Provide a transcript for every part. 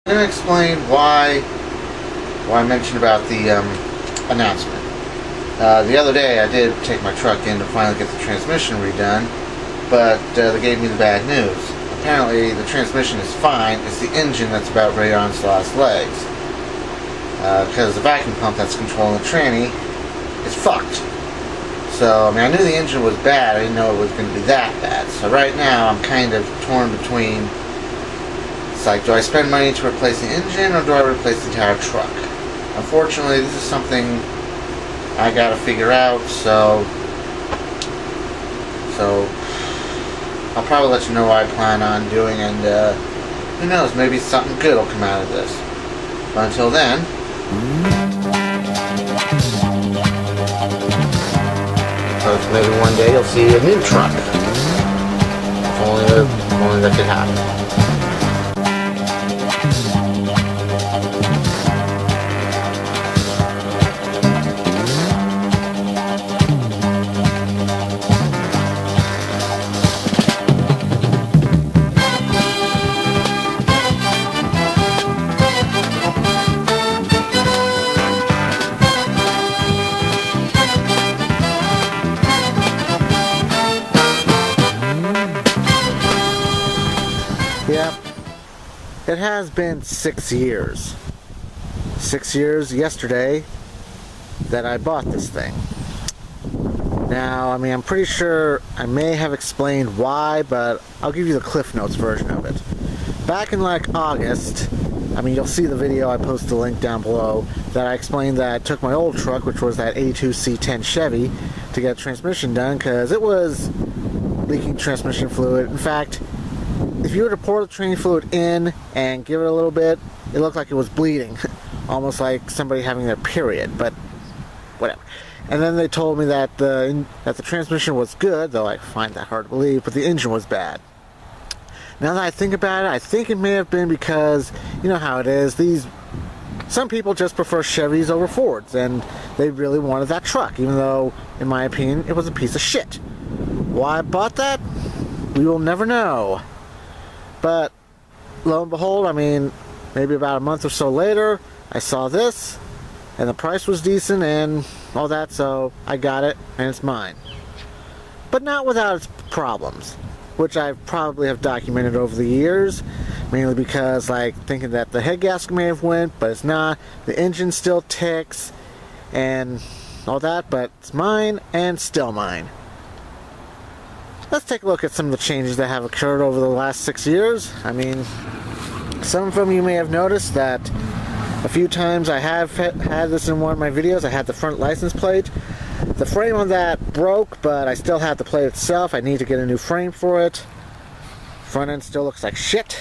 I'm going to explain why I mentioned about the announcement. The other day I did take my truck in to finally get the transmission redone, but they gave me the bad news. Apparently the transmission is fine, it's the engine that's about ready on its last legs. Because the vacuum pump that's controlling the tranny is fucked. So, I mean, I knew the engine was bad, I didn't know it was going to be that bad. So right now I'm kind of torn between, it's like, do I spend money to replace the engine or do I replace the entire truck? Unfortunately, this is something I gotta figure out, so I'll probably let you know what I plan on doing, and who knows, maybe something good will come out of this. But until then, so maybe one day you'll see a new truck. If only that could happen. Yep, it has been 6 years. 6 years yesterday that I bought this thing. Now, I mean, I'm pretty sure I may have explained why, but I'll give you the Cliff Notes version of it. Back in like August, I mean, you'll see the video, I posted a link down below, that I explained that I took my old truck, which was that 82 C10 Chevy, to get transmission done because it was leaking transmission fluid. In fact, if you were to pour the training fluid in and give it a little bit, it looked like it was bleeding. Almost like somebody having their period, but whatever. And then they told me that the transmission was good, though I find that hard to believe, but the engine was bad. Now that I think about it, I think it may have been because, you know how it is, some people just prefer Chevys over Fords, and they really wanted that truck, even though, in my opinion, it was a piece of shit. Why I bought that? We will never know. But lo and behold, I mean, maybe about a month or so later, I saw this, and the price was decent and all that, so I got it, and it's mine. But not without its problems, which I probably have documented over the years, mainly because, like, thinking that the head gasket may have went, but it's not. The engine still ticks, and all that, but it's mine, and still mine. Let's take a look at some of the changes that have occurred over the last 6 years. I mean, some of them you may have noticed that a few times I have had this in one of my videos. I had the front license plate. The frame on that broke, but I still have the plate itself. I need to get a new frame for it. Front end still looks like shit.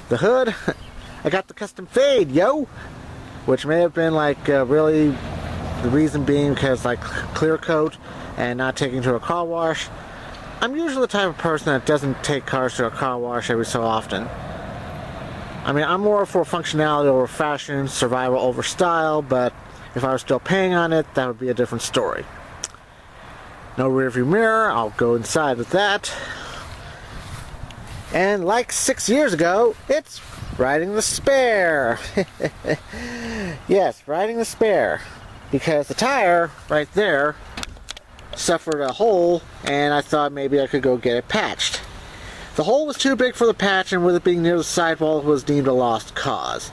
The hood, I got the custom fade, yo! Which may have been like really the reason being because like clear coat and not taking to a car wash. I'm usually the type of person that doesn't take cars to a car wash every so often. I mean, I'm more for functionality over fashion, survival over style, but if I was still paying on it, that would be a different story. No rear view mirror, I'll go inside with that. And like 6 years ago, it's riding the spare. Yes, riding the spare. Because the tire, right there, suffered a hole, and I thought maybe I could go get it patched. The hole was too big for the patch, and with it being near the sidewall, it was deemed a lost cause.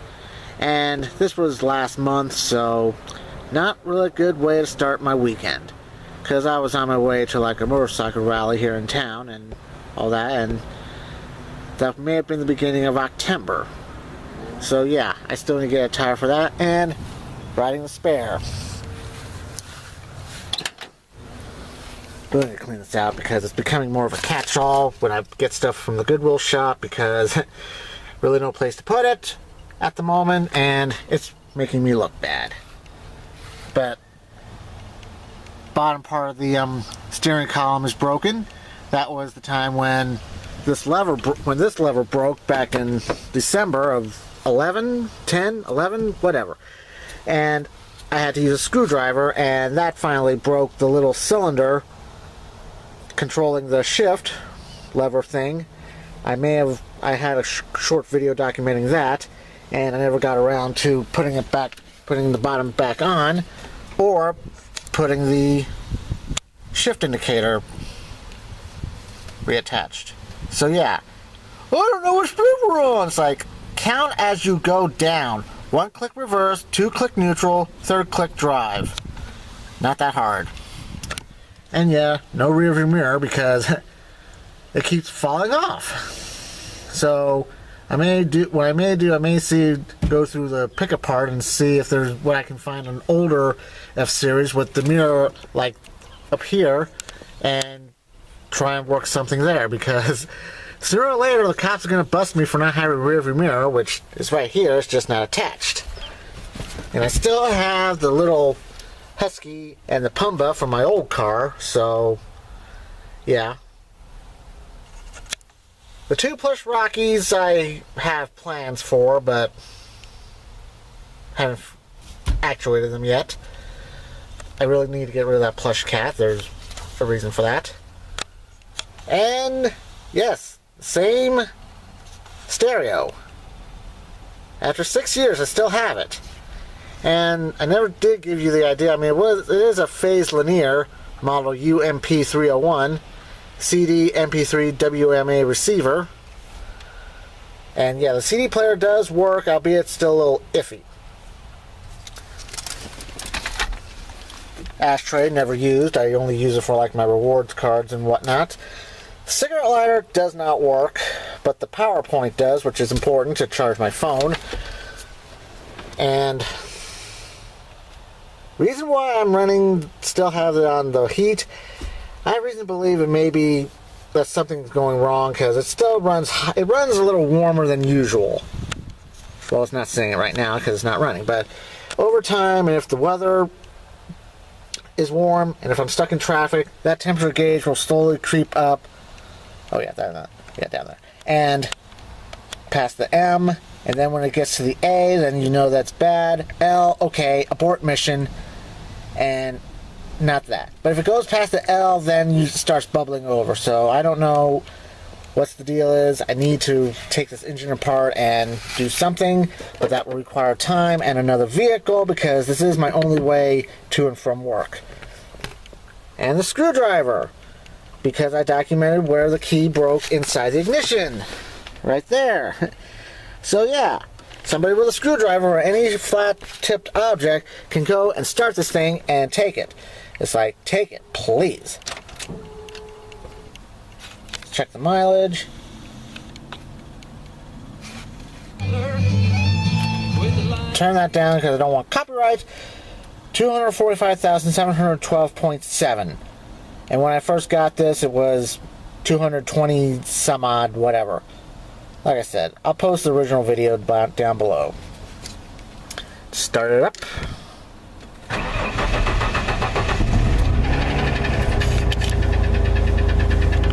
And this was last month, so not really a good way to start my weekend. Because I was on my way to like a motorcycle rally here in town, and all that, and that may have been the beginning of October. So yeah, I still need to get a tire for that, and riding the spare. Really need to clean this out because it's becoming more of a catch-all when I get stuff from the Goodwill shop because really no place to put it at the moment, and it's making me look bad. But bottom part of the steering column is broken. That was the time when this lever broke back in December of 11, 10, 11, whatever. And I had to use a screwdriver, and that finally broke the little cylinder controlling the shift lever thing. I I had a short video documenting that, and I never got around to putting the bottom back on, or putting the shift indicator reattached. So yeah, I don't know which speed we're on. It's like, count as you go down. 1 click reverse, 2 click neutral, 3rd click drive. Not that hard. And yeah, no rear view mirror because it keeps falling off. So I may go through the pickup part and see if there's what I can find an older F-Series with the mirror like up here, and try and work something there, because sooner or later the cops are going to bust me for not having a rear view mirror, which is right here, it's just not attached. And I still have the little Eskie and the Pumba from my old car, so yeah. The 2 plush Rockies I have plans for, but haven't actuated them yet. I really need to get rid of that plush cat. There's a reason for that. And yes, same stereo. After 6 years, I still have it. And I never did give you the idea. I mean, it is a phase linear model UMP301 CD MP3 WMA receiver. And yeah, the CD player does work, albeit still a little iffy. Ashtray, never used. I only use it for like my rewards cards and whatnot. Cigarette lighter does not work, but the power point does, which is important to charge my phone. And reason why I'm still have it on the heat, I have reason to believe it may be that something's going wrong, because it still runs a little warmer than usual. Well, it's not saying it right now because it's not running, but over time, and if the weather is warm, and if I'm stuck in traffic, that temperature gauge will slowly creep up. Oh yeah, down there. And past the M, and then when it gets to the A, then you know that's bad. L, okay, abort mission, and not that. But if it goes past the L, then it starts bubbling over. So I don't know what the deal is. I need to take this engine apart and do something, but that will require time and another vehicle, because this is my only way to and from work. And the screwdriver, because I documented where the key broke inside the ignition. Right there. So yeah, somebody with a screwdriver or any flat-tipped object can go and start this thing and take it. It's like, take it, please. Let's check the mileage. Turn that down because I don't want copyright. 245,712.7. And when I first got this, it was 220 some odd, whatever. Like I said, I'll post the original video down below. Start it up.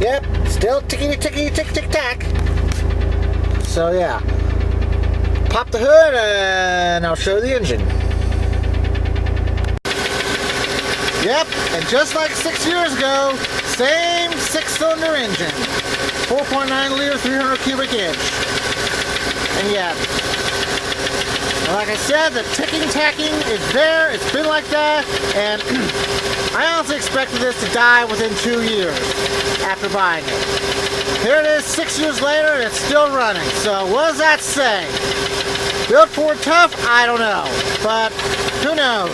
Yep, still tick-tack. So yeah, pop the hood and I'll show the engine. Yep, and just like 6 years ago, same 6-cylinder engine. 4.9 liter, 300 cubic inch. And yeah, like I said, the tacking is there. It's been like that, and I honestly expected this to die within 2 years after buying it. Here it is 6 years later, and it's still running. So what does that say? Built Ford tough? I don't know, but who knows?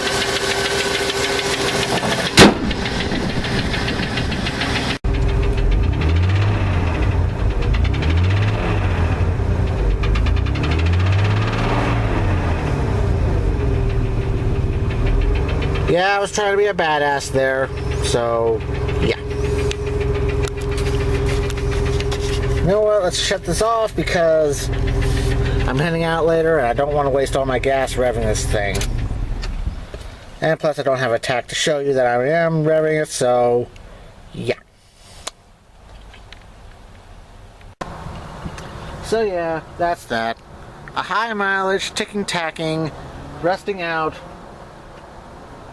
Yeah, I was trying to be a badass there, so yeah. You know what, let's shut this off because I'm heading out later and I don't want to waste all my gas revving this thing. And plus I don't have a tack to show you that I am revving it, so yeah. So yeah, that's that. A high mileage, tacking, rusting out,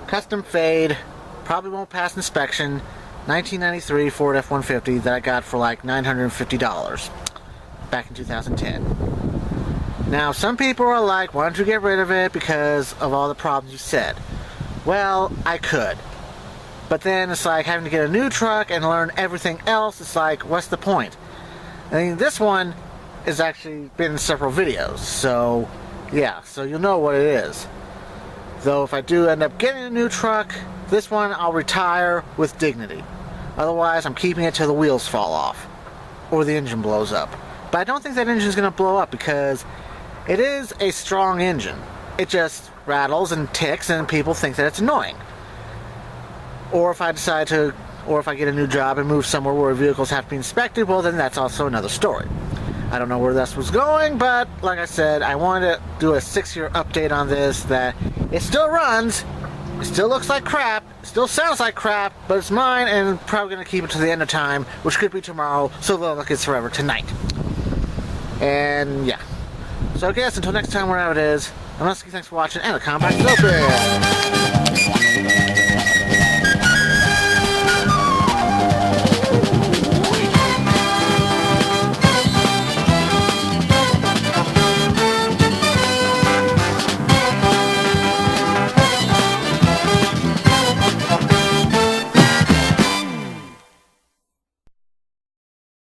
custom fade, probably won't pass inspection, 1993 Ford F-150 that I got for like $950. back in 2010. Now, some people are like, why don't you get rid of it because of all the problems you said? Well, I could. But then it's like having to get a new truck and learn everything else. It's like, what's the point? I mean, this one has actually been in several videos. So, yeah, so you'll know what it is. Though if I do end up getting a new truck, this one I'll retire with dignity. Otherwise, I'm keeping it till the wheels fall off. Or the engine blows up. But I don't think that engine's going to blow up because it is a strong engine. It just rattles and ticks and people think that it's annoying. Or if I decide to, or if I get a new job and move somewhere where vehicles have to be inspected, well then that's also another story. I don't know where this was going, but like I said, I wanted to do a 6-year update on this, that it still runs, it still looks like crap, it still sounds like crap, but it's mine and I'm probably going to keep it to the end of time, which could be tomorrow, so it looks like it's forever tonight. And yeah. So I guess until next time, wherever it is, I'm Eskie, thanks for watching, and the compact is open!